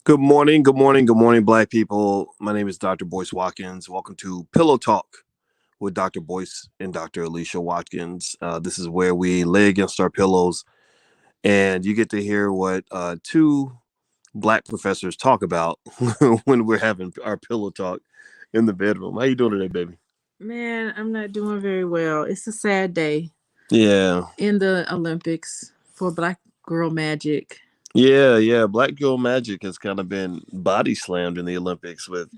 Good morning, good morning, good morning, Black people. My name is Dr. Boyce Watkins. Welcome to Pillow Talk with Dr. Boyce and Dr. Alicia Watkins. This is where we lay against our pillows and you get to hear what two Black professors talk about when we're having our pillow talk in the bedroom. How you doing today, baby? Man, I'm not doing very well. It's a sad day Yeah, in the Olympics for Black Girl Magic. yeah. Black Girl Magic has kind of been body slammed in the Olympics with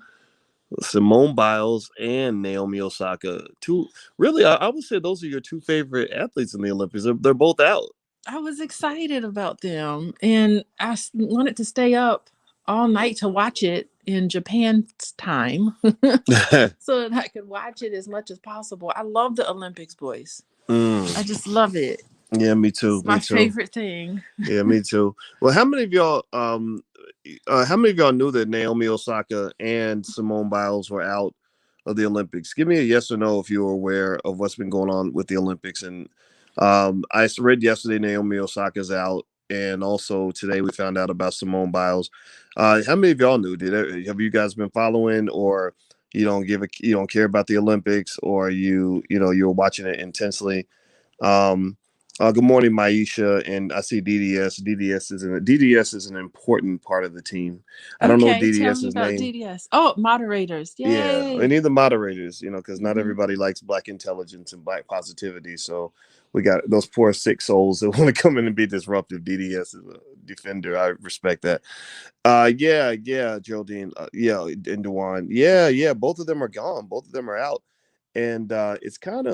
Simone Biles and Naomi Osaka. Two, really, I would say those are your two favorite athletes in the Olympics. They're both out. I was excited about them, and wanted to stay up all night to watch it in Japan's time so that I could watch it as much as possible. I love the Olympics, boys. I Mm, just love it. yeah, me too. It's Me my too. favorite thing. Yeah, me too. Well, how many of y'all knew that Naomi Osaka and Simone Biles were out of the Olympics? Give me a yes or no if you were aware of what's been going on with the Olympics. And I read yesterday Naomi Osaka's out, and also today we found out about Simone Biles. How many of y'all knew? Have you guys been following, or you don't care about the Olympics, or you're watching it intensely? Um, Good morning, Maisha, and I see DDS. DDS is an important part of the team. I don't know Okay, tell me DDS's about name. DDS. Oh, moderators. Yeah, we Yay. need the moderators, because not Hmm. everybody likes Black intelligence and Black positivity. So we got those poor sick souls that want to come in and be disruptive. DDS is a defender. I respect that. Yeah, Geraldine. And Dewan. Yeah. Both of them are gone. Both of them are out, and it's kind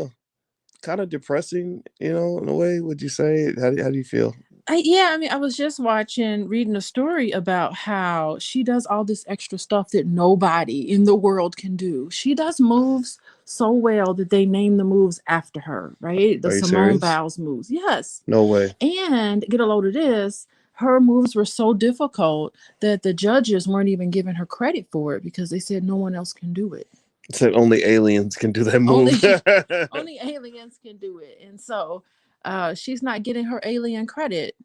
of depressing, in a way. Would you say? How do you feel? Yeah, I mean, I was just reading a story about how she does all this extra stuff that nobody in the world can do. She does moves so well that they name the moves after her, right? The Are you Simone serious? Biles moves. Yes. No way. And get a load of this. Her moves were so difficult that the judges weren't even giving her credit for it because they said no one else can do it. Said only aliens can do that Only move. only aliens can do it. And so she's not getting her alien credit.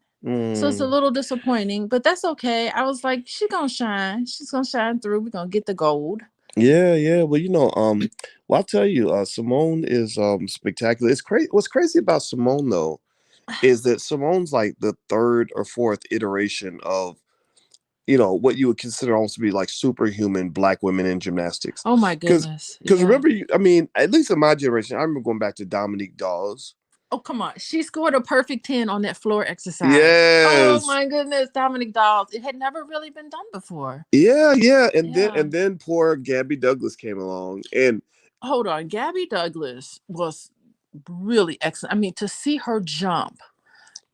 So it's a Mm. little disappointing, but that's okay. I was like, she's gonna shine. She's gonna shine through. We're gonna get the gold. Yeah. Well, well, I'll tell you, Simone is spectacular. It's crazy. What's crazy about Simone though is that Simone's like the third or fourth iteration of what you would consider almost to be like superhuman Black women in gymnastics. Oh my Because goodness. because Yeah. remember, I mean, at least in my generation, I remember going back to Dominique Dawes. Oh, come on. She scored a perfect 10 on that floor exercise. Oh Yes. my goodness. Dominic Dawes. It had never really been done before. Yeah. And then Yeah. and then poor Gabby Douglas came along. And Hold on. Gabby Douglas was really excellent. I mean, to see her jump,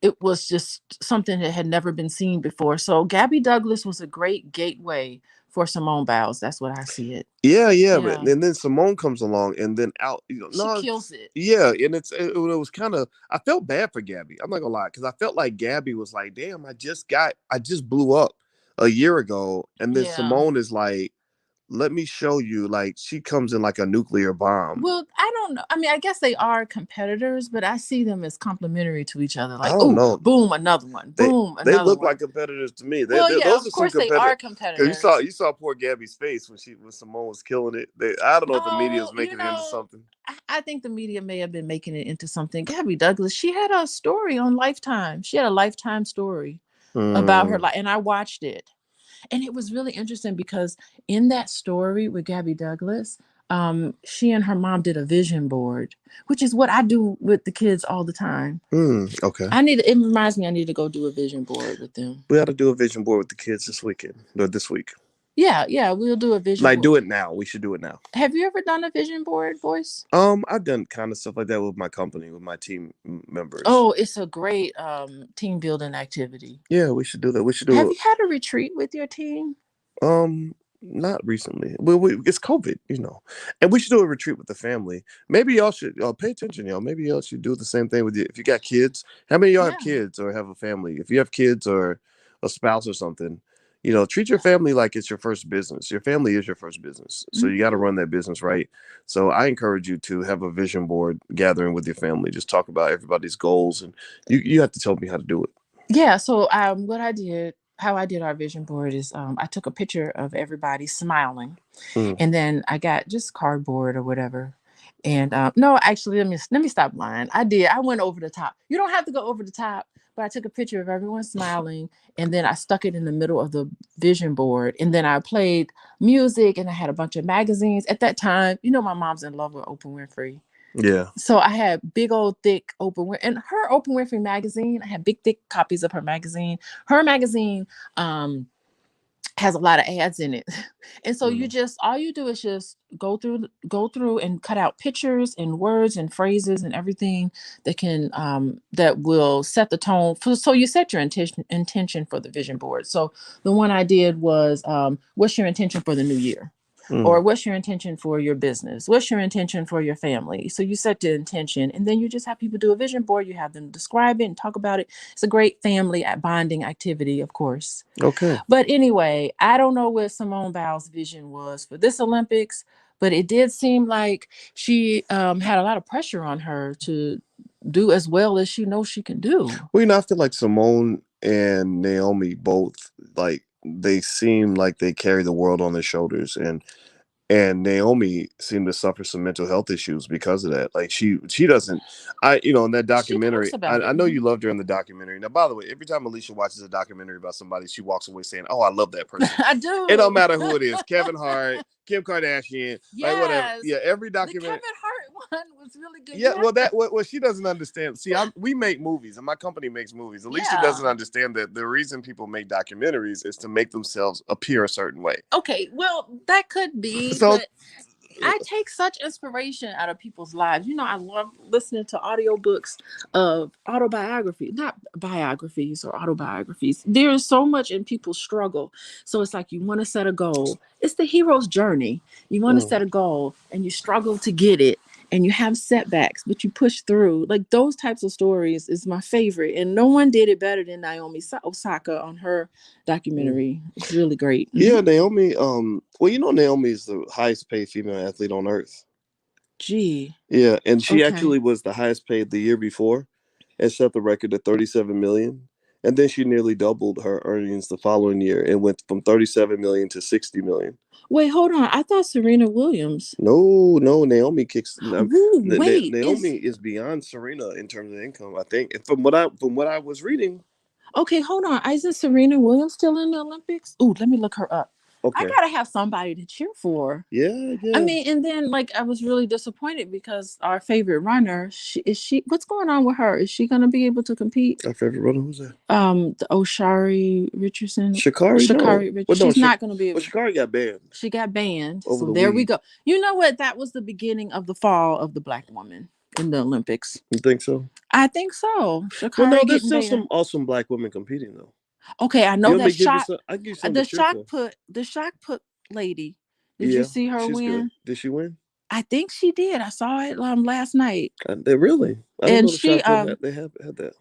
it was just something that had never been seen before. So Gabby Douglas was a great gateway for Simone Biles. That's what I see it. yeah, but Yeah. and then Simone comes along and then out, She no, kills it. yeah, and it was kind of, I felt bad for Gabby. I'm not gonna lie, because I felt like Gabby was like, damn, I just blew up a year ago, and then Yeah. Simone is like, let me show you, like she comes in like a nuclear bomb. Well, I don't know. I mean, I guess they are competitors, but I see them as complementary to each other. I Like, don't oh, know. boom, another one. They Boom, they another look one. like competitors to me. Well, yeah, Those of are some course they competitors. are Because you saw competitors. you saw poor Gabby's face when Simone was killing it. I don't know if the media Oh, was making it into something. I think the media may have been making it into something. Gabby Douglas, she had a story on Lifetime. She had a Lifetime story about her Mm, life, and I watched it. And it was really interesting because in that story with Gabby Douglas, she and her mom did a vision board, which is what I do with the kids all the time. okay. It reminds me I need to go do a vision board with them. We got to do a vision board with the kids this weekend or this week. Yeah, we'll do a vision Like, do board. it now. We should do it now. Have you ever done a vision board, boys? I've done kind of stuff like that with my company, with my team members. Oh, it's a great team building activity. Yeah, we should do that. We should Have do you had a retreat with your team? not recently. It's COVID, and we should do a retreat with the family. Maybe y'all should pay attention, y'all. Maybe y'all should do the same thing with you. If you got kids, how many of y'all have Yeah. kids or have a family? If you have kids or a spouse or something, treat your family like it's your first business. Your family is your first business, so you got to Hmm. run that business right. So I encourage you to have a vision board gathering with your family. Just talk about everybody's goals, and you have to tell me how to do it. Yeah. So what I did. how I did our vision board is I took a picture of everybody smiling, Mm. and then I got just cardboard or whatever. And no, actually, let me stop lying. I did. I went over the top. You don't have to go over the top, but I took a picture of everyone smiling, and then I stuck it in the middle of the vision board, and then I played music, and I had a bunch of magazines. At that time, my mom's in love with Oprah Winfrey. Yeah. So I had big old thick and her Oprah Winfrey magazine. I had big thick copies of her magazine. Her magazine has a lot of ads in it. And so Mm. all you do is just go through and cut out pictures and words and phrases and everything that will set the tone so you set your intention for the vision board. So the one I did was what's your intention for the new year? Or Mm. what's your intention for your business? What's your intention for your family? So you set the intention, and then you just have people do a vision board. You have them describe it and talk about it. It's a great family bonding activity, of course. Okay. But anyway, I don't know what Simone Biles' vision was for this Olympics, but it did seem like she had a lot of pressure on her to do as well as she knows she can do. Well, I feel like Simone and Naomi both, like, they seem like they carry the world on their shoulders, and Naomi seemed to suffer some mental health issues because of that. Like, she doesn't, in that She talks documentary, I, about it. I know you loved her in the documentary. Now, by the way, every time Alicia watches a documentary about somebody, she walks away saying, "Oh, I love that person." I It don't do. matter who it is, Kevin Hart, Kim Kardashian, like whatever. Yes. Yeah, every The Kevin documentary. Hart one was really good. Yeah, You well, have to. what she doesn't understand. See, we make movies, and my company makes movies. Alicia Yeah. doesn't understand that the reason people make documentaries is to make themselves appear a certain way. Okay, well, that could be, So, but I take such inspiration out of people's lives. I love listening to audiobooks of autobiography, not biographies or autobiographies. There is so much in people's struggle. So it's like you want to set a goal. It's the hero's journey. You want to mm, set a goal and you struggle to get it and you have setbacks, but you push through. Like those types of stories is my favorite. And no one did it better than Naomi Osaka on her mm. documentary. It's really great. Yeah, Naomi. Well, Naomi is the highest paid female athlete on earth. Gee. Yeah, and she Okay. actually was the highest paid the year before, and set the record at 37 million. And then she nearly doubled her earnings the following year and went from 37 million to 60 million. Wait, hold on. I thought Serena Williams. No, no, Naomi kicks. Ooh, wait, Naomi is beyond Serena in terms of income. I think, and from what I was reading. okay, hold on. Isn't Serena Williams still in the Olympics? Ooh, let me look her up. I Okay. gotta have somebody to cheer for. Yeah, I yeah. mean, and then like I was really disappointed because our favorite runner, she what's going on with her? Is she gonna be able to compete? Our favorite runner, who's that? The Oshari Richardson. Shakari. No, Shakari Richardson. well, no. She's not gonna be Well, able. Shakari got banned She got banned. over So the there we weed. go. You know what? That was the beginning of the fall of the black woman in the Olympics. You think so? I think so. Well, no. Shakari There's getting still banned. some awesome black women competing though. Okay, I You know want me that to give you shot some? I will give you some to the cheer shot for. put the shot put lady. Did you Yeah, see her she's good. win? Did she win? I think she did. I saw it last night. They really? I didn't And know the she shot put that they have had that.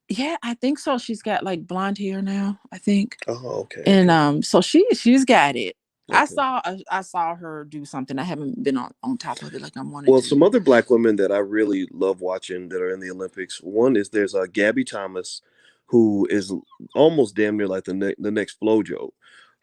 yeah, I think so. She's got like blonde hair now, I think. Oh, okay, And okay, so she's got it. okay. I saw her do something. I haven't been on top of it like I wanted Well, to. some other black women that I really love watching that are in the Olympics. One is there's Gabby Thomas, who is almost damn near like the next FloJo.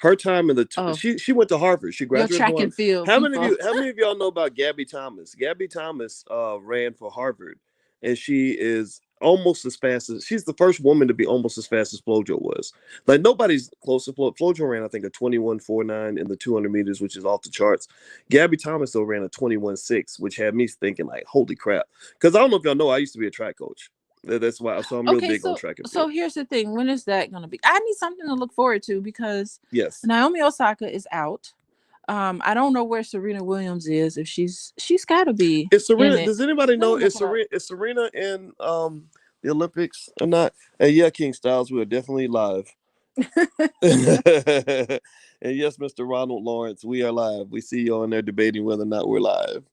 Her time in Oh, she went to Harvard. She your graduated from track and Harvard. field How many of people. you how many of y'all know about Gabby Thomas? Gabby Thomas ran for Harvard, and she is almost as fast as she's the first woman to be almost as fast as FloJo was. Like nobody's close to FloJo ran I think a 21.49 in the 200 meters, which is off the charts. Gabby Thomas though ran a 21.6, which had me thinking like, holy crap. Because I don't know if y'all know, I used to be a track coach. That's why, so I'm real Okay, big on so track and so field. here's the thing. When is that gonna be? I need something to look forward to because Yes. Naomi Osaka is out. I don't know where Serena Williams is. If she's got to be Is in Serena, it. does anybody Let know, me look it up. Is Serena in the Olympics or not? And yeah, King Styles, we are definitely live. And yes, Mr. Ronald Lawrence, we are live. We see you on there debating whether or not we're live.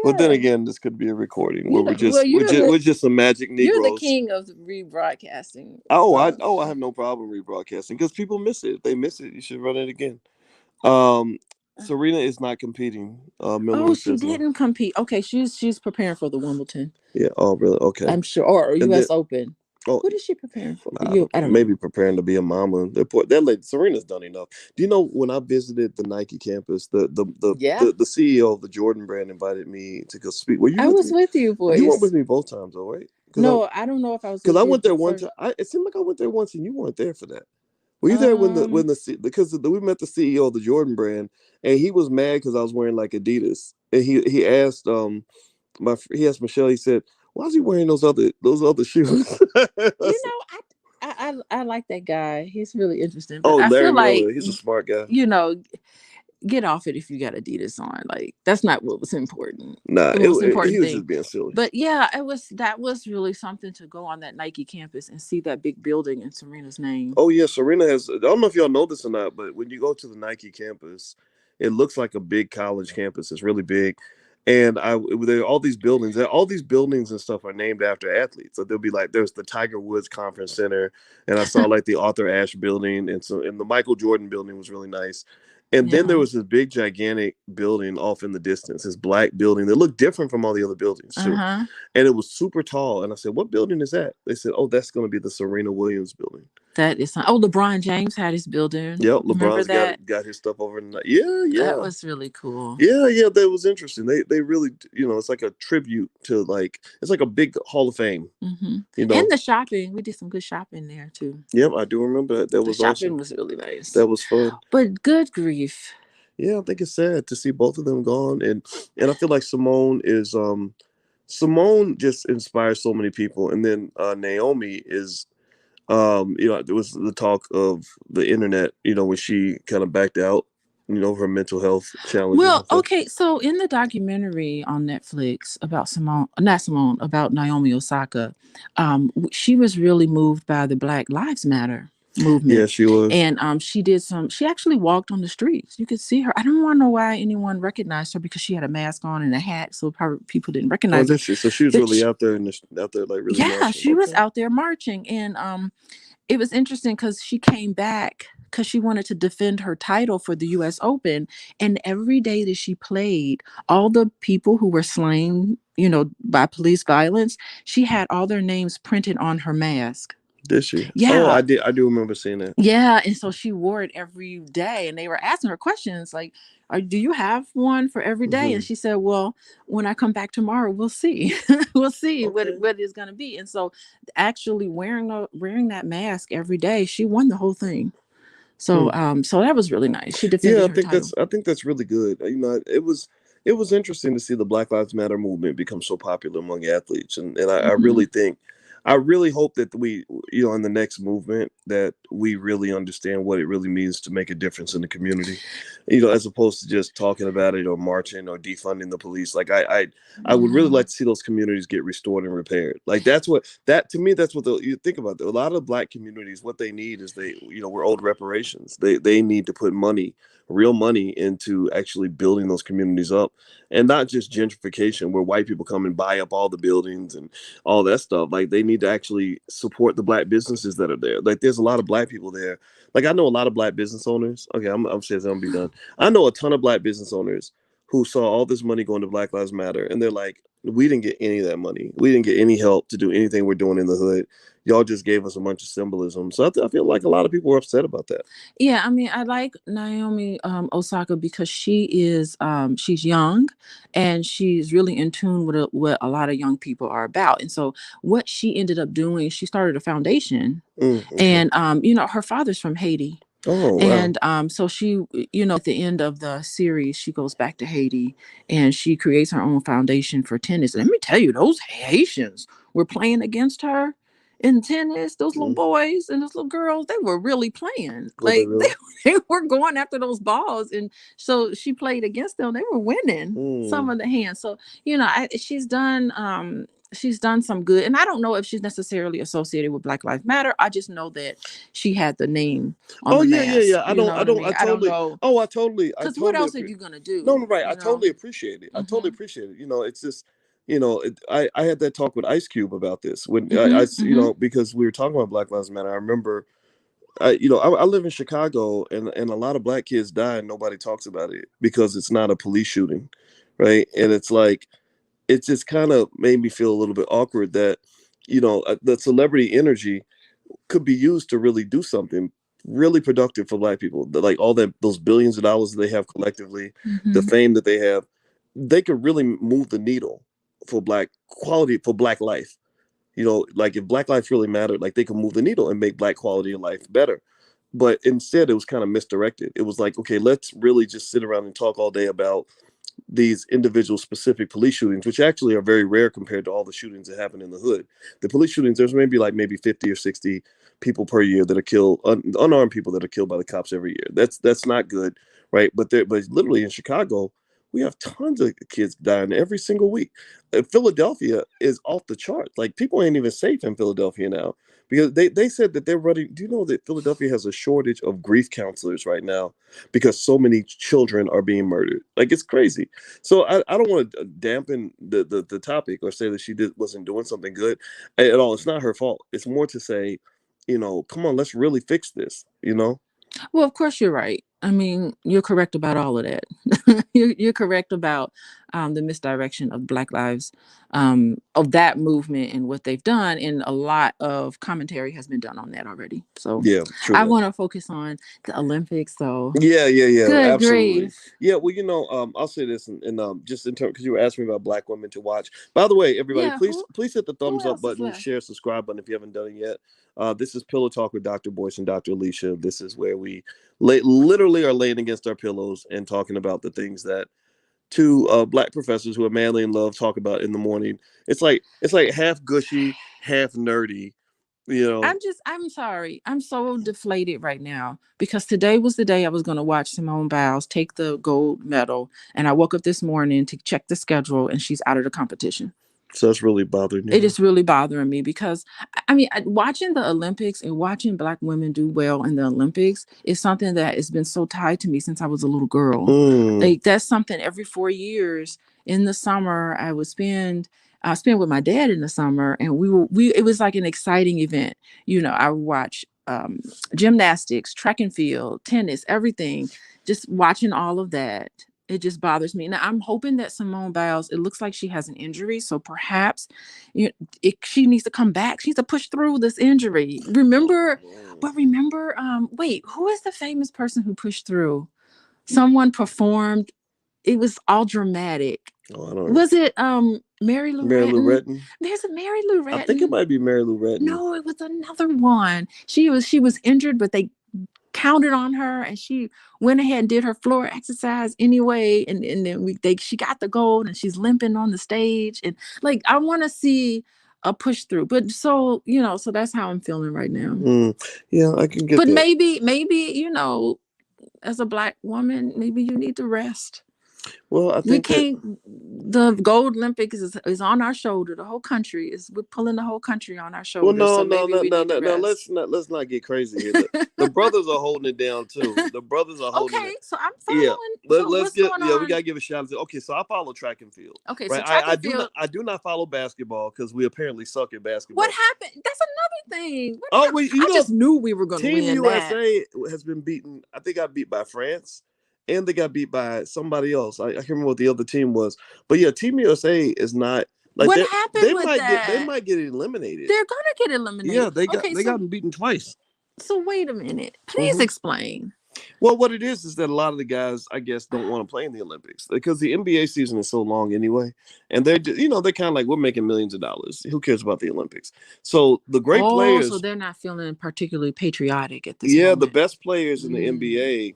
But then Yeah, again, this could be a recording where we're well, just we're just some magic you're the Negroes. king of rebroadcasting. I have no problem rebroadcasting because people miss it. If they miss it, you should run it again. Um, Serena is not competing. Oh, Miller she says no. didn't compete. Okay, she's preparing for the Wimbledon. Yeah. Oh, really? Okay. I'm sure, or And then U.S. Open. Oh, What is she preparing for? I You, don't I know. don't know. Maybe preparing to be a mama. That lady Serena's done enough. Do you know when I visited the Nike campus, Yeah, the CEO of the Jordan brand invited me to go speak. Were you I with was me? with you, You weren't with boys. me both times, though, right? No, I don't know if I was Because I with you went there the one time. first. It seemed like I went there once, and you weren't there for that. Were you there Um, because we met the CEO of the Jordan brand, and he was mad because I was wearing like Adidas, and he asked he asked Michelle. He said, "Why is he wearing those other shoes?" you know, I like that guy. He's really interesting, but Oh, I Larry feel like, Miller, he's a smart guy. you know, get off it if you got Adidas on. Like that's not what was important. Nah, The most he important was thing. just being silly. But yeah, it was that was really something to go on that Nike campus and see that big building in Serena's name. Oh yeah, Serena has. I don't know if y'all know this or not, but when you go to the Nike campus, it looks like a big college campus. It's really big, and there are all these buildings. All these buildings and stuff are named after athletes. So there'll be like there's the Tiger Woods Conference Center, and I saw like the Arthur Ashe building, and the Michael Jordan building was really nice. And then there Yeah. was this big, gigantic building off in the distance, this black building that looked different from all the other buildings Uh too, huh. and it was super tall. And I said, "What building is that?" They said, "Oh, that's going to be the Serena Williams building." That is. Oh, LeBron James had his building. Yep, Remember LeBron's that? got his stuff over in the yeah, That yeah. was really cool. Yeah, that was interesting. They really, it's like a tribute to like it's like a big Hall of Fame, Hmm. you And know. the shopping, we did some good shopping there too. Yep, I do remember that. That The was awesome. shopping was really nice. That was fun. But good grief. Yeah, I think it's sad to see both of them gone, and I feel like Simone just inspires so many people, and then Naomi is there was the talk of the internet, when she kind of backed out, her mental health challenges Well, and stuff. okay, so in the documentary on Netflix about Simone, not Simone, about Naomi Osaka, she was really moved by the Black Lives Matter Yeah, movement, she was. and she actually walked on the streets. You could see her. I don't want to know why anyone recognized her because she had a mask on and a hat, so probably people didn't Oh, recognize her. did she? So she was But really out there out there like really yeah, marching. she was Okay. out there marching, and it was interesting because she came back because she wanted to defend her title for the US Open. And every day that she played, all the people who were slain, by police violence, she had all their names printed on her mask. Did she? Oh, Yeah. I do remember seeing that. Yeah. And so she wore it every day. And they were asking her questions like, do you have one for every day? And Hmm. she said, well, when I come back tomorrow, we'll see. We'll see Okay. what it's going to be. And so actually wearing that mask every day, she won the whole thing. So Hmm. so that was really nice. She Yeah, defended her title. I think that's really good. It was interesting to see the Black Lives Matter movement become so popular among athletes, and I Hmm. really think, I really hope that we, in the next movement, that we really understand what it really means to make a difference in the community, as opposed to just talking about it or marching or defunding the police. Like I would really Hmm. like to see those communities get restored and repaired. Like that to me, that's what you think about. A lot of Black communities, what they need is we're owed reparations. They need to put money, real money, into actually building those communities up, and not just gentrification where white people come and buy up all the buildings and all that stuff. Like they need to actually support the Black businesses that are there. Like there's a lot of Black people there. Like I know a lot of Black business owners. Okay, I'm saying I'm gonna be done. I know a ton of Black business owners who saw all this money going to Black Lives Matter, and they're like, we didn't get any of that money. We didn't get any help to do anything we're doing in the hood. Y'all just gave us a bunch of symbolism. So I feel like a lot of people were upset about that. Yeah, I mean, I like Naomi Osaka because she's young and she's really in tune with what a lot of young people are about. And so what she ended up doing, she started a foundation, Okay. and her father's from Haiti. Oh wow. And so she, at the end of the series, she goes back to Haiti and she creates her own foundation for tennis. Let me tell you, those Haitians were playing against her in tennis. Those little Mm. boys and those little girls, they were really playing. Were they Like really? they were going after those balls. And so she played against them. They were winning some Mm. of the hands. So, she's done some good. And I don't know if she's necessarily associated with Black Lives Matter. I just know that she had the name on Oh the yeah, yeah, mask. yeah. You know what I mean? I I don't totally. know. Oh, I Because what totally else are agree. you going to No, do? no, right. I You know? totally appreciate it. I totally Mm-hmm. appreciate it. It's just, I had that talk with Ice Cube about this when Mm-hmm. Mm-hmm. because we were talking about Black Lives Matter. I remember, I live in Chicago, and a lot of Black kids die and nobody talks about it because it's not a police shooting, right? And it's like, it just kind of made me feel a little bit awkward that the celebrity energy could be used to really do something really productive for black people. Like all that, those billions of dollars that they have collectively, the Hmm. fame that they have, they could really move the needle for black quality, for black life. Like if black life really mattered, like they could move the needle and make black quality of life better. But instead, it was kind of misdirected. It was like, okay, let's really just sit around and talk all day about these individual specific police shootings, which actually are very rare compared to all the shootings that happen in the hood. The police shootings, there's maybe 50 or 60 people per year that are killed, unarmed people that are killed by the cops every year. That's not good, right? But literally in Chicago, we have tons of kids dying every single week. Philadelphia is off the charts. Like people ain't even safe in Philadelphia now because they said that they're running. Do you know that Philadelphia has a shortage of grief counselors right now because so many children are being murdered? Like it's crazy. So I don't want to dampen the topic or say that wasn't doing something good at all. It's not her fault. It's more to say, come on, let's really fix this. Well, of course you're right. I mean, you're correct about all of that. You're correct about the misdirection of Black Lives, of that movement and what they've done, and a lot of commentary has been done on that already. So, Yeah, I truly. want to focus on the Olympics. So, Yeah, yeah, yeah, good absolutely. grief. Yeah, well, I'll say this, and just in terms because you were asking me about black women to watch. By the way, everybody, Yeah, please hit the who thumbs up else is button, left? share, subscribe button if you haven't done it yet. This is Pillow Talk with Dr. Boyce and Dr. Alicia. This is where we literally are laying against our pillows and talking about the things that two black professors who are manly in love talk about in the morning. It's like half gushy, half nerdy. You know, I'm sorry. I'm so deflated right now because today was the day I was going to watch Simone Biles take the gold medal. And I woke up this morning to check the schedule and she's out of the competition. so that's really bothering It you. is really bothering me because I mean, watching the Olympics and watching Black women do well in the Olympics is something that has been so tied to me since I was a little girl. Mm, Like that's something every 4 years in the summer I spend with my dad in the summer, and we it was like an exciting event. I would watch gymnastics, track and field, tennis, everything. Just watching all of that, it just bothers me. Now I'm hoping that Simone Biles, it looks like she has an injury, so perhaps she needs to come back. She needs to push through this injury. Remember, wait, who is the famous person who pushed through? Someone performed. It was all dramatic. oh, I don't. Was it Mary Lou Mary Lou Retton? Retton. There's a Mary Lou I think it Retton. might be Mary Lou Retton. No, it was another one. She was injured, but they counted on her, and she went ahead and did her floor exercise anyway. And then she got the gold, and she's limping on the stage. And like I want to see a push through, but so that's how I'm feeling right now. Mm, yeah, I can get But that. maybe as a Black woman, maybe you need to rest. Well, I We think that. can't. The gold Olympics is on our shoulder. The whole country is. We're pulling the whole country on our Well, shoulders. no, So no, maybe no, we no, need to no, no. rest. Let's not get crazy here. The brothers are holding it down too. The brothers are holding Okay, it. so I'm Yeah. following. Let, So let's what's get going yeah, we on? gotta give a shout out to. Okay, so I follow track and field. Okay, Right. so track I and do not field. I do not follow basketball because we apparently suck at What basketball. happened? That's another thing. What Oh, happened? wait, I just knew we were going to Team win that. USA has been beaten. I think got beat by France, and they got beat by somebody else. I can't remember what the other team was, but yeah, Team USA is not like What they happened they with might get they that? might get eliminated. They're gonna get Yeah, eliminated. they got Okay, they so gotten beaten twice. wait a minute. Please Hmm. explain. Well, what it is that a lot of the guys, I guess, don't want to play in the Olympics because the NBA season is so long anyway, and they're kind of like we're making millions of dollars. Who cares about the Olympics? So the great Oh, so players, they're not feeling particularly patriotic at this yeah, the moment. best players in the Mm. NBA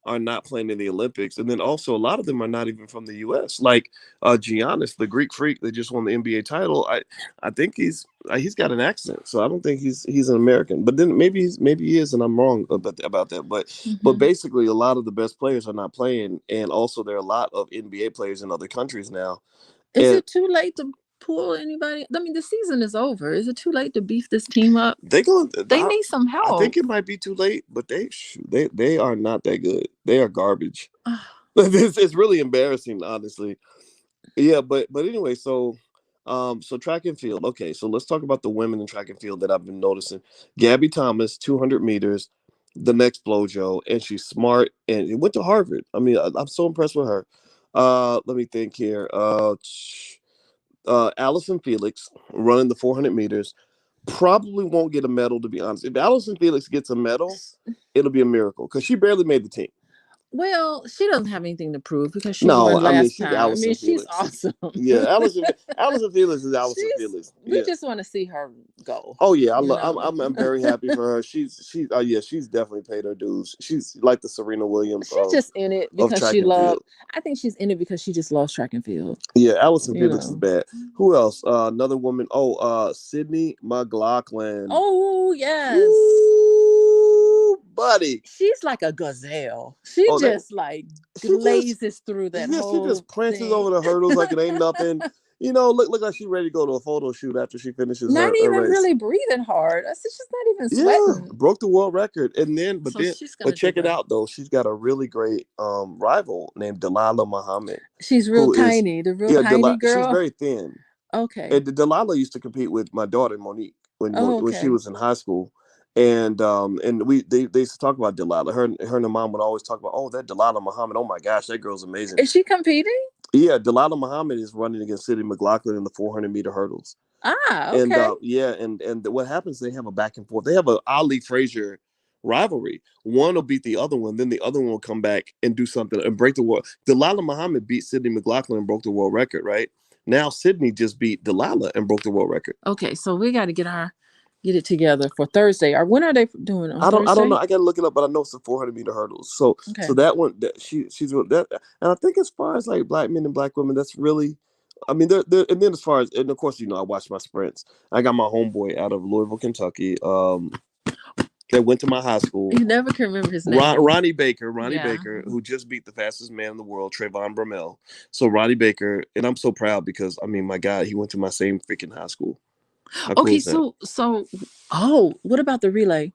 are not playing in the Olympics, and then also a lot of them are not even from the U.S. Like Giannis, the Greek freak that just won the NBA title. I think he's got an accent, so I don't think he's an American. But then maybe he is, and I'm wrong about that. But Hmm. basically, a lot of the best players are not playing, and also there are a lot of NBA players in other countries now, Is and it too late to pull anybody? I mean, the season is over. Is it too late to beef this team up? they going. They need some I think help. it might be too late, but they are not that good. They are garbage. It's really embarrassing, honestly. Yeah, but anyway, so track and field. Okay, so let's talk about the women in track and field that I've been noticing. Gabby Thomas, 200 meters, the next Flojo, and she's smart and it went to Harvard. I mean, I'm so impressed with her. Let me think here. Allison Felix running the 400 meters probably won't get a medal, to be honest. If Allison Felix gets a medal, it'll be a miracle because she barely made the team. Well, she doesn't have anything to prove because she No, won I mean last she's time. I mean, Allison she's Felix. awesome. Yeah, Allison Felix is Allison She's. Felix. We Yeah. just want to see her go. Oh yeah, You know. I'm very happy for her. Yeah, she's definitely paid her dues. She's like the Serena Williams She's just in it of because track she and loved. field. I think she's in it because she just loves track and field. Yeah, Allison You Felix is know. bad. Who else? Another woman. Oh, Sydney McLaughlin. Oh yes. Woo, buddy. She's like a gazelle. She Oh, that just like she just glazes through that she whole just prances thing. over the hurdles like it ain't nothing. Look like she ready to go to a photo shoot after she finishes Not her even race. really breathing hard. I said she's not even Yeah, sweating. broke the world record, and then So she's but gonna do check it well. out though. She's got a really great rival named Delilah Muhammad, She's real who is tiny, the real tiny She's girl. very thin. Okay. And Delilah used to compete with my daughter Monique Oh, when she okay. was in high school, and they used to talk about Delilah. Her and her mom would always talk about, oh, that Delilah Muhammad. Oh my gosh, that girl's amazing. Is she competing? Yeah, Delilah Muhammad is running against Sydney McLaughlin in the 400-meter hurdles. Ah, And okay. yeah, and what happens? They have a back and forth. They have a Ali Frazier rivalry. One will beat the other one, then the other one will come back and do something and break the world. Delilah Muhammad beat Sydney McLaughlin and broke the world record, right? Now Sydney just beat Delilah and broke the world record. Okay, so we got to get it together for Thursday. Or when are they doing on I don't Thursday? know. I gotta look it up, but I know it's the 400-meter hurdles. So Okay. that one that she's that, and I think as far as like black men and black women, that's really, I mean, and then as far as, and of course, I watch my sprints. I got my homeboy out of Louisville, Kentucky, that went to my high school. You never can remember his name. Ronnie Baker, Yeah. who just beat the fastest man in the world, Trayvon Bromell. So Ronnie Baker, and I'm so proud because I mean, my God, he went to my same freaking high school. How cool Okay, is that? oh, what about the relay?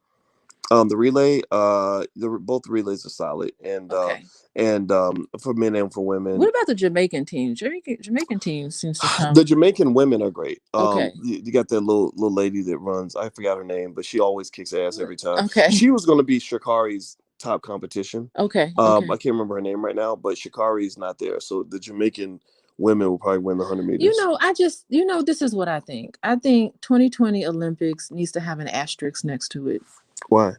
The relay, both relays are solid, Okay. and for men and for women, What about the Jamaican team? Jamaican team seems to the come. Jamaican women are great. Okay. You got that little lady that runs. I forgot her name, but she always kicks ass every time. Okay. She was going to be Shakari's top competition. Okay. I can't remember her name right now, but Shakari's not there, so the Jamaican women will probably win the 100 meters. This is what I think. I think 2020 Olympics needs to have an asterisk next to it. Why?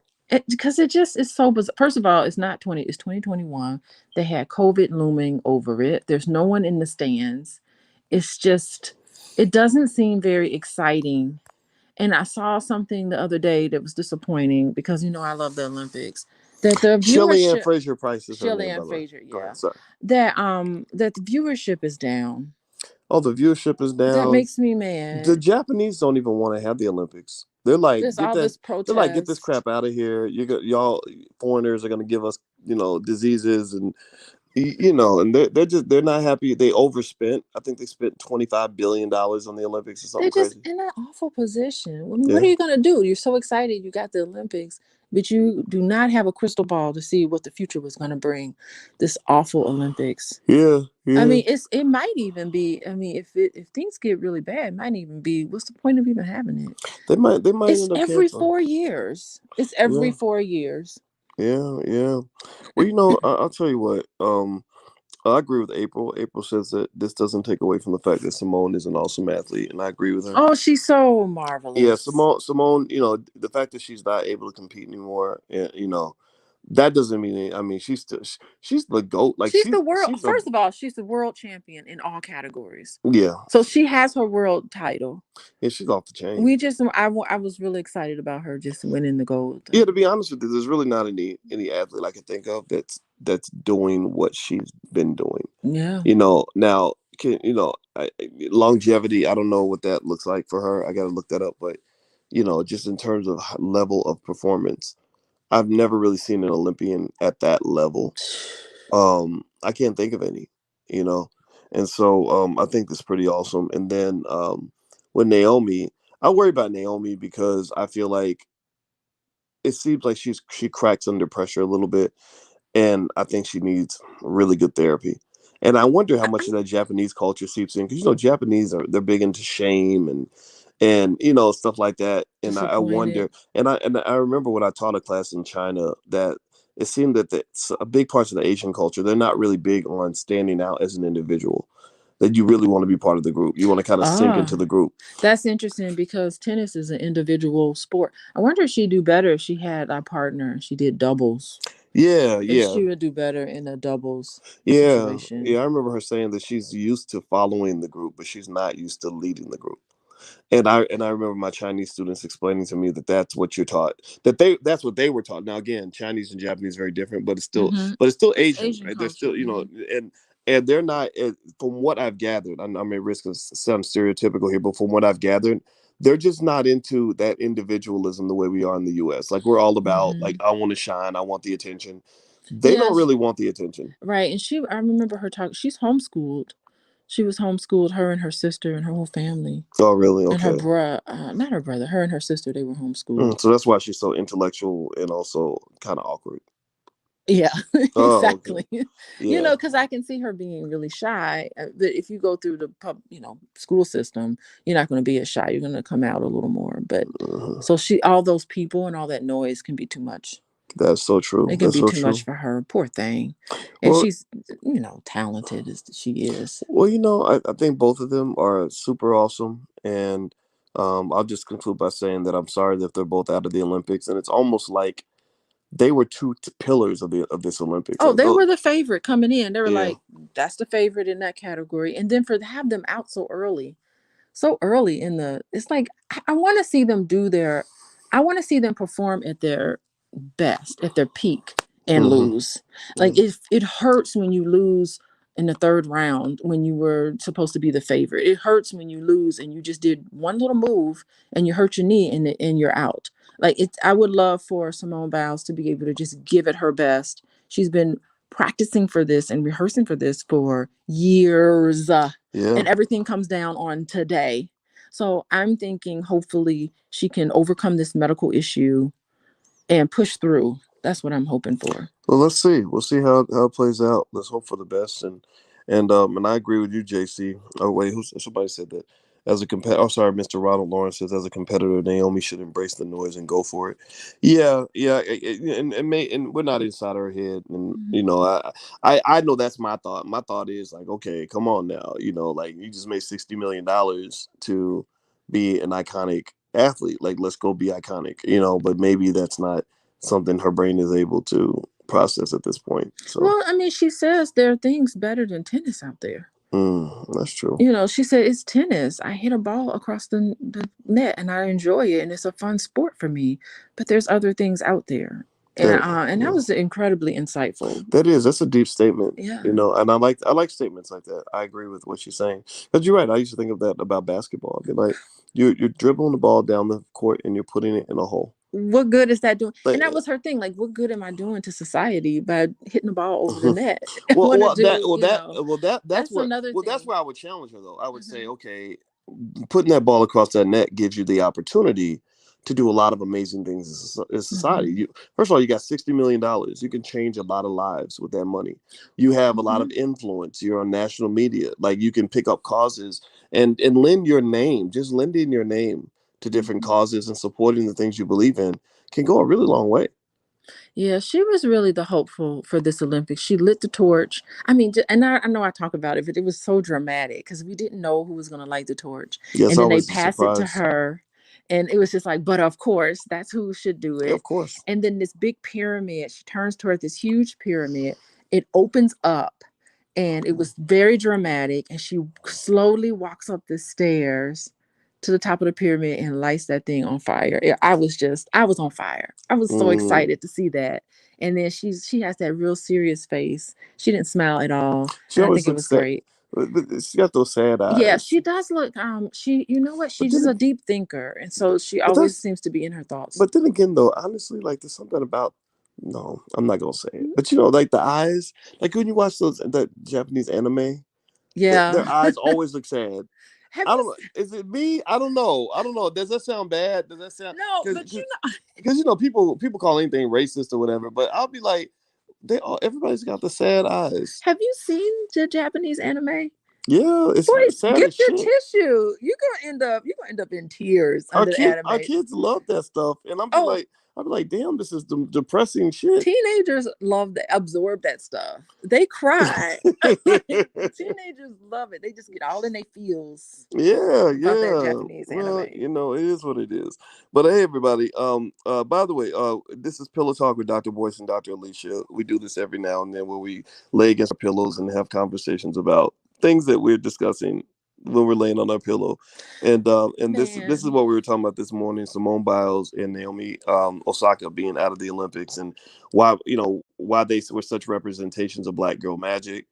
Because it's so bizarre. First of all, it's not 20, it's 2021. They had COVID looming over it. There's no one in the stands. It's just, it doesn't seem very exciting. And I saw something the other day that was disappointing because I love the Olympics. That the Chilean viewership, Fraser Price is her Shelley name, by and the way. Fraser, Go yeah. ahead. Sorry. That the viewership is down. Oh, the viewership is That down. makes me The mad. Japanese don't even want to have the Olympics. They're like, There's all this They're like, get this protest. crap out of here. Y'all foreigners are gonna give us, diseases and and they're not happy. They overspent. I think they spent $25 billion on the Olympics or They're something just crazy. in an awful position. I mean, what Yeah, are you going to do? You're so excited you got the Olympics, but you do not have a crystal ball to see what the future was going to bring. This awful Olympics. yeah, I yeah. mean, it might even be. I mean, if things get really bad, it might even be. What's the point of even having it? They might It's end up every canceling. 4 years. It's every Yeah, 4 years. yeah, yeah. Well, I'll tell you what. I agree with April. April says that this doesn't take away from the fact that Simone is an awesome athlete, and I agree with her. Oh, she's so Yeah, marvelous. Simone, the fact that she's not able to compete anymore, that doesn't mean I mean, she's the goat. Like She's the world. she's a First of all, she's the world champion in all categories. yeah, So she has her world title. yeah, she's off the chain. I was really excited about her just winning the gold. Yeah, to be honest with you, there's really not any athlete I can think of that's doing what she's been doing. Yeah. Now longevity. I don't know what that looks like for her. I got to look that up, but just in terms of level of performance, I've never really seen an Olympian at that level. I can't think of any, you know, and so I think that's pretty awesome. And then with Naomi, I worry about Naomi because I feel like it seems like she cracks under pressure a little bit, and I think she needs really good therapy. And I wonder how much of that Japanese culture seeps in because Japanese they're big into shame and stuff like that. And I Disappointed. wonder, and I remember when I taught a class in China that it seemed that a big parts of the Asian culture they're not really big on standing out as an individual. that you really want to be part of the group. You want to kind of sink into Ah, the group. that's interesting because tennis is an individual sport. I wonder if she'd do better if she had a partner and she did doubles. Yeah, If yeah. she would do better in a doubles Yeah, situation. yeah. I remember her saying that she's used to following the group, but she's not used to leading the group. And I remember my Chinese students explaining to me that that's what you're taught. That's what they were taught. Now again, Chinese and Japanese are very different, Mm-hmm. but it's still It's Asian, Asian right? They're culture. still Mm-hmm. and they're not from what I've gathered. I'm at risk of sound stereotypical here, but from what I've gathered, they're just not into that individualism the way we are in the U.S. Like we're all about like Mm-hmm. I want to shine, I want the attention. They Yeah, don't really want the attention. right. And I remember her talk. She's homeschooled. She was homeschooled. Her and her sister and her whole family Oh, really? and her Okay. brother. Not her brother. Her and her sister. They were homeschooled. So that's why she's so intellectual and also kind of awkward. Yeah, Oh, okay. exactly. Yeah. Because I can see her being really shy. But if you go through the school system, you're not going to be as shy. You're going to come out a little more. But Uh-huh. so all those people and all that noise can be too much. That's so true. It can That's be so too much true. for her. Poor thing. And Well, she's, talented as she is. I think both of them are super awesome, and I'll just conclude by saying that I'm sorry that they're both out of the Olympics, and it's almost like they were two pillars of this Olympics. Oh, Like, they though, were the favorite coming in. They were yeah, like, that's the favorite in that category. And then for to have them out so early in it's like I want to see them I want to see them perform at their best, at their peak, and hmm lose. Like yeah, it hurts when you lose in the third round when you were supposed to be the favorite. It hurts when you lose and you just did one little move and you hurt your knee and you're out. Like I would love for Simone Biles to be able to just give it her best. She's been practicing for this and rehearsing for this for years, yeah. and everything comes down on today. So I'm thinking hopefully she can overcome this medical issue and push through. That's what I'm hoping for. Well, let's see. We'll see how it plays out. Let's hope for the best. And I agree with you, JC. Oh wait, somebody said that as a competitor. Oh, sorry, Mr. Ronald Lawrence says as a competitor, Naomi should embrace the noise and go for it. Yeah, yeah, and we're not inside her head, and Mhm. I know that's my thought. My thought is like, okay, come on now, like you just made $60 million to be an iconic athlete. Like, let's go be iconic, But maybe that's not something her brain is able to process at this point. So, Well, I mean, she says there are things better than tennis out there. that's true. She said it's tennis. I hit a ball across the net and I enjoy it and it's a fun sport for me. But there's other things out there. That And that yeah, was incredibly insightful. that's a deep statement. Yeah. And I like statements like that. I agree with what she's saying. Because you're right. I used to think of that about basketball. I'd be like, you're dribbling the ball down the court and you're putting it in a hole. What good is that doing? And Like, that was her thing. Like, what good am I doing to society by hitting the ball over the net? I well, want to well, that, do, well, that, well, that's that's where, another well, that's thing. where I would challenge her though. I would say, Hmm. okay, putting that ball across that net gives you the opportunity to do a lot of amazing things in society. Hmm. First of all, you got $60 million. You can change a lot of lives with that money. You have a lot Hmm. of influence. You're on national media. Like you can pick up causes and lend your name. Just lending your name to different Hmm. causes and supporting the things you believe in can go a really long way. Yeah, she was really the hopeful for this Olympics. She lit the torch. I mean, and I know I talk about it, but it was so dramatic because we didn't know who was going to light the torch. Yeah, it's And then they always a passed it to surprise. her. And it was just like, but of course, that's who should do Yeah, of it. course. And then this big pyramid, she turns toward this huge pyramid. It opens up and it was very dramatic. And she slowly walks up the stairs to the top of the pyramid and lights that thing on fire. I was on fire. I was so Mm. excited to see that. And then she has that real serious face. She didn't smile at all. She And I always think it looks was sad. great. She got those sad Yeah, eyes. she does look you know what? But She's just then, a deep thinker. And so she but always that's seems to be in her thoughts. but then again though, honestly, like there's something about no, I'm not gonna say it. But like the eyes, like when you watch those that Japanese anime, Yeah. their eyes always look sad. Have I you don't know. Is it me? I don't know. I don't know. Does that sound bad? Does that sound No, because but because because people call anything racist or whatever, but I'll be like, everybody's got the sad eyes. have you seen the Japanese anime? Yeah, it's Boys, sad get as your shit. tissue. You're gonna end up in tears Our under the kids, our anime. kids love that stuff, and I'm be Oh, like, I'd be like, damn, this is depressing shit. Teenagers love to absorb that stuff. They cry. Teenagers love it. They just get all in their feels Yeah, about that yeah. Japanese Well, anime. you know, it is what it is. But hey, everybody. By the way, this is Pillow Talk with Dr. Boyce and Dr. Alicia. We do this every now and then where we lay against our pillows and have conversations about things that we're discussing when we're laying on our pillow. And this is Man. what we were talking about this morning: Simone Biles and Naomi Osaka being out of the Olympics, and why why they were such representations of Black girl magic.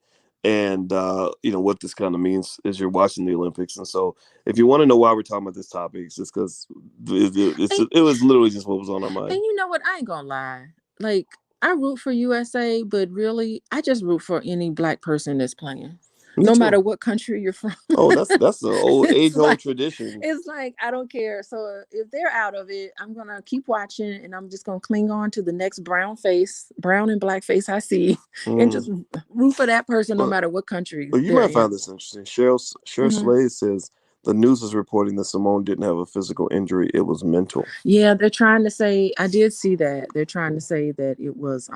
And what this kind of means as you're watching the Olympics. And so if you want to know why we're talking about this topic, it's just because it was literally just what was on our And mind. you know what? I ain't gonna lie. Like, I root for USA, but really, I just root for any Black person that's playing, Me no matter too. what country you're from. Oh, that's the old it's age old like tradition. it's like I don't care. So if they're out of it, I'm gonna keep watching, and I'm just gonna cling on to the next brown and Black face I see, and Mm. just root for that person, no Well, matter what country well, you they're might in. find this interesting. Cheryl Hmm. Slade says the news is reporting that Simone didn't have a physical injury; it was mental. Yeah, they're trying to say. I did see that they're trying to say that it was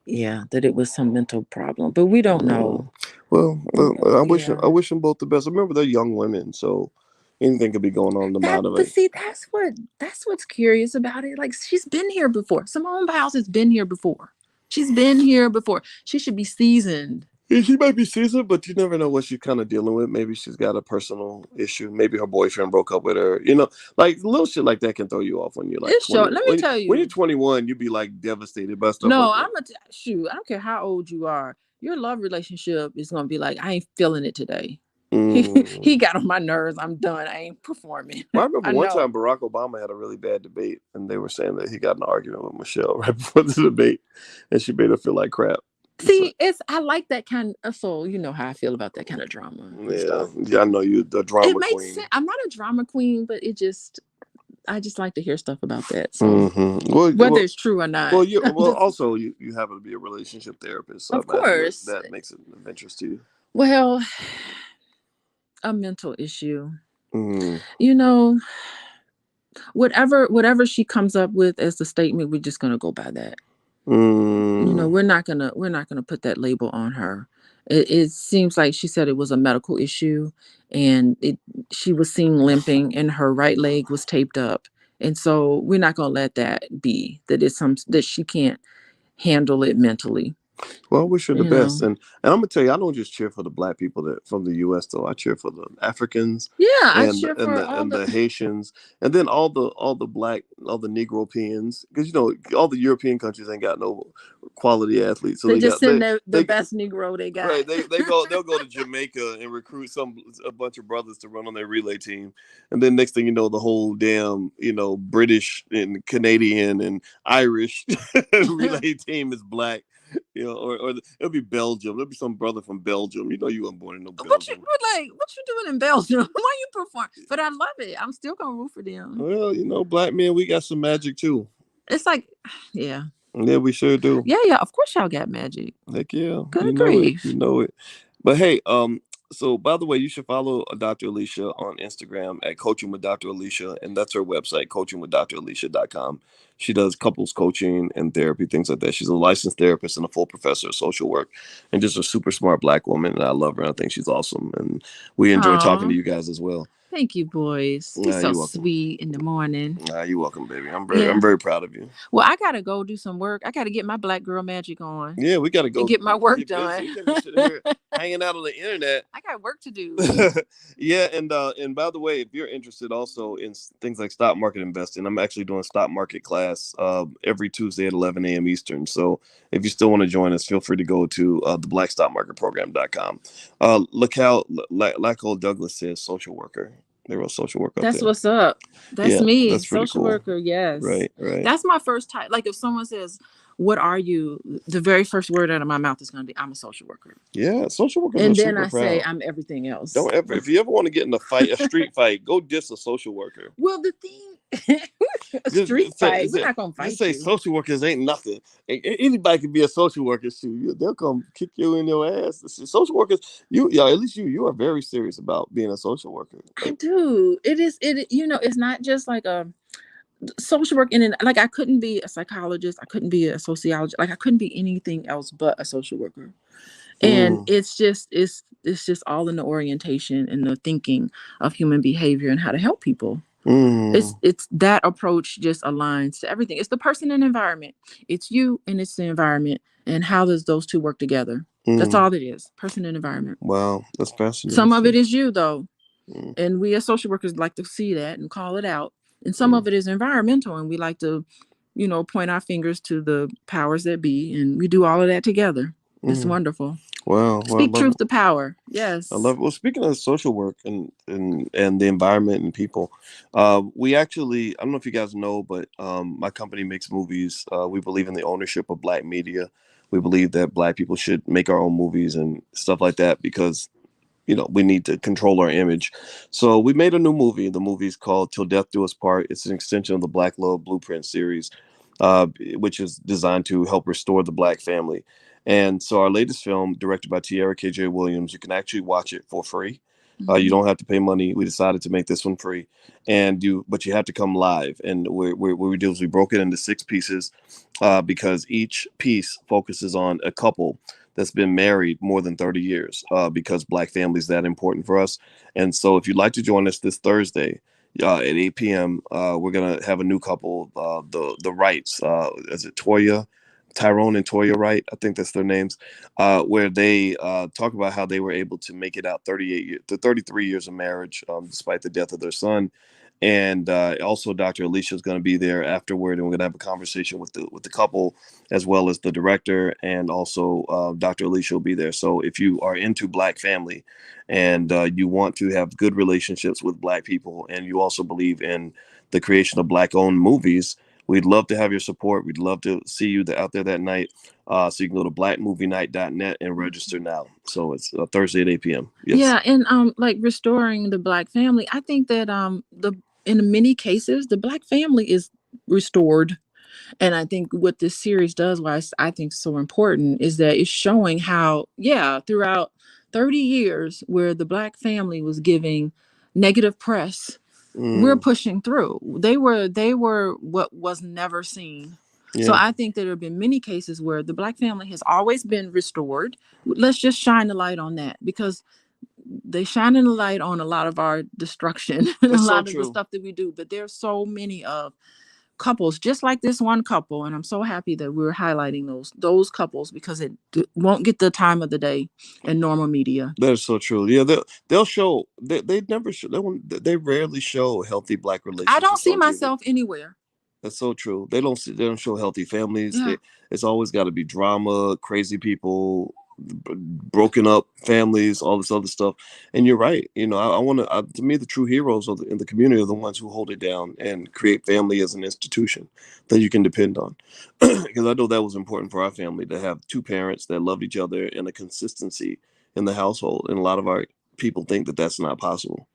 yeah, that it was some mental problem, but we don't Mm. know. Well, I Yeah. wish them both the best. Remember, they're young women, so anything could be going on in the That, mind of but it. see, that's what's curious about it. Like, she's been here before. Simone Biles has been here before. She's been here before. She should be seasoned. Yeah, she might be seasoned, but you never know what she's kind of dealing with. Maybe she's got a personal issue. Maybe her boyfriend broke up with her. Like little shit like that can throw you off when you're like It's 20. short. Let me tell When you're you. 21, you'd be like devastated by stuff No, like that. shoot. I don't care how old you are. Your love relationship is gonna be like, I ain't feeling it today. He Mm. he got on my nerves. I'm done. I ain't performing. Well, I remember I one know. time Barack Obama had a really bad debate, and they were saying that he got in an argument with Michelle right before the debate, and she made her feel like crap. So, See, I like that kind of, so you know how I feel about that kind of drama and yeah, stuff. yeah, I know you, the It drama makes sense. queen. I'm not a drama queen, but I just like to hear stuff about that. So Well, whether it's true or not, just, also you happen to be a relationship therapist, so I of imagine that course. that makes it of interest to you. Well, a mental issue. Mm. You know, whatever she comes up with as the statement, we're just gonna go by that. You know, Mm. we're not gonna put that label on her. It seems like she said it was a medical issue, and she was seen limping, and her right leg was taped up, and so we're not gonna let that be that it's some that she can't handle it mentally. Well, I wish her the You best, know. and I'm gonna tell you, I don't just cheer for the black people that from the U.S. though. I cheer for the Africans, Yeah, I and cheer and for the all and the. the Haitians, and then all the black, all the Negropeans, because all the European countries ain't got no quality athletes, so They they just got send the they best Negro they got. right. They'll go to Jamaica and recruit a bunch of brothers to run on their relay team, and then next thing you know, the whole damn British and Canadian and Irish relay team is black. Or it'll be Belgium. There'll be some brother from Belgium. You weren't born in no Belgium. What you doing in Belgium? Why you perform? But I love it. I'm still gonna root for them. Well, black men, we got some magic too. It's like, yeah, Yeah, we sure do. yeah. Of course, y'all got magic. Heck yeah, Good you know it. You grief. know it. But hey, so by the way, you should follow Dr. Alicia on Instagram at Coaching with Dr. Alicia, and that's her website, coachingwithdralicia.com. She does couples coaching and therapy, things like that. She's a licensed therapist and a full professor of social work, and just a super smart black woman. And I love her. And I think she's awesome, and we enjoy talking Aw, to you guys as well. thank you, boys. You're so You're welcome. sweet in the morning. You're welcome, baby. I'm Yeah. very proud of you. Well, I gotta go do some work. I gotta get my black girl magic on Yeah, we got to and go get my work get busy. done. You can't be sitting here hanging out on the internet. I got work to do. Yeah, and by the way, if you're interested also in things like stock market investing, I'm actually doing a stock market class every Tuesday at 11 a.m. Eastern. So if you still want to join us, feel free to go to the blackstockmarketprogram.com. Look how like old Douglas says, social worker. They wrote social work up That's there. what's up. That's Yeah, me, that's pretty social cool. worker. Yes, Right. that's my first type. Like if someone says, "What are you?" the very first word out of my mouth is going to be, "I'm a social worker," Yeah, social workers are and then super I say, proud. "I'm everything else." Don't ever, if you ever want to get in a fight, a street fight, go diss a social worker. Well, the thing, a street Just say, fight. We're not gonna just fight say you. social workers ain't nothing. Anybody can be a social worker. They'll come kick you in your ass. Social workers, at least you are very serious about being a social worker. I do. It is. It's not just like social work in and like I couldn't be a psychologist, I couldn't be a sociologist, like I couldn't be anything else but a social worker. And Mm, it's just all in the orientation and the thinking of human behavior and how to help people. mm, It's that approach just aligns to everything. It's the person and environment. It's you and it's the environment. And how does those two work together? That's mm. all it is. Person and environment. Wow, that's Some of it fascinating. is you though. Mm, And we as social workers like to see that and call it out. And some mm, of it is environmental and we like to, point our fingers to the powers that be and we do all of that together. It's mm. wonderful. Wow, well, I Speak love truth it. to power. I love Yes. it. Well, speaking of social work and the environment and people, we actually, I don't know if you guys know, but my company makes movies. We believe in the ownership of Black media. We believe that Black people should make our own movies and stuff like that because we need to control our image. So we made a new movie. The movie's called Till Death Do Us Part. It's an extension of the Black Love Blueprint series, uh, which is designed to help restore the Black family. And so our latest film, directed by Tierra KJ Williams, you can actually watch it for free. You Mm-hmm. don't have to pay money. We decided to make this one free, but you have to come live. And what we did was we broke it into 6 pieces, because each piece focuses on a couple that's been married more than 30 years, because Black family is that important for us. And so if you'd like to join us this Thursday at 8 p.m., we're going to have a new couple, the Wrights. Is it Toya? Tyrone and Toya Wright, I think that's their names, where they talk about how they were able to make it out 38 years, to 33 years of marriage, despite the death of their son. And also, Dr. Alicia is going to be there afterward, and we're going to have a conversation with the couple, as well as the director, and also Dr. Alicia will be there. So if you are into Black family and you want to have good relationships with Black people, and you also believe in the creation of Black-owned movies, we'd love to have your support. We'd love to see you out there that night. So you can go to blackmovienight.net and register now. So it's Thursday at 8 p.m. Yes. Yeah, and like restoring the Black family, I think that the in many cases the Black family is restored. And I think what this series does, why I think so important, is that it's showing how, yeah, throughout 30 years where the Black family was giving negative press, we're Mm, pushing through. They were what was never seen. So yeah. I think that there have been many cases where the Black family has always been restored. Let's just shine the light on that because they shining the light on a lot of our destruction and a That's so lot of the true. stuff that we do. But there's so many of couples just like this one couple, and I'm so happy that we're highlighting those couples because it won't get the time of the day in normal media. That is so true. Yeah, they'll show they never show they rarely show healthy Black I don't relationships see on TV. myself anywhere. That's so true. They don't show healthy families. Yeah. It's always got to be drama, crazy people, broken up families, all this other stuff. And you're right. I want to me the true heroes in the community are the ones who hold it down and create family as an institution that you can depend on. Because I know that was important for our family to have two parents that loved each other and a consistency in the household. And a lot of our people think that that's not possible.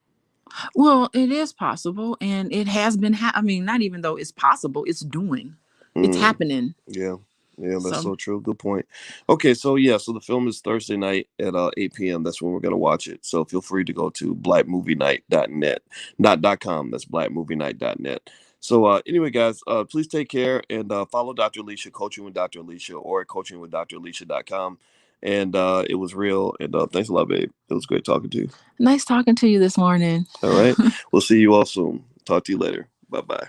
Well, it is possible, and it has been. I mean, not even though it's possible, it's doing, it's Mm. happening. Yeah. Yeah, that's So so true. Good point. Okay, so yeah, so the film is Thursday night at 8 p.m. That's when we're gonna watch it. So feel free to go to blackmovienight.net. Not .com, that's blackmovienight.net. So anyway, guys, please take care and follow Dr. Alicia, Coaching with Dr. Alicia, or at coachingwithdralicia.com. And it was real. And thanks a lot, babe. It was great talking to you. nice talking to you this morning. All right. We'll see you all soon. Talk to you later. Bye bye.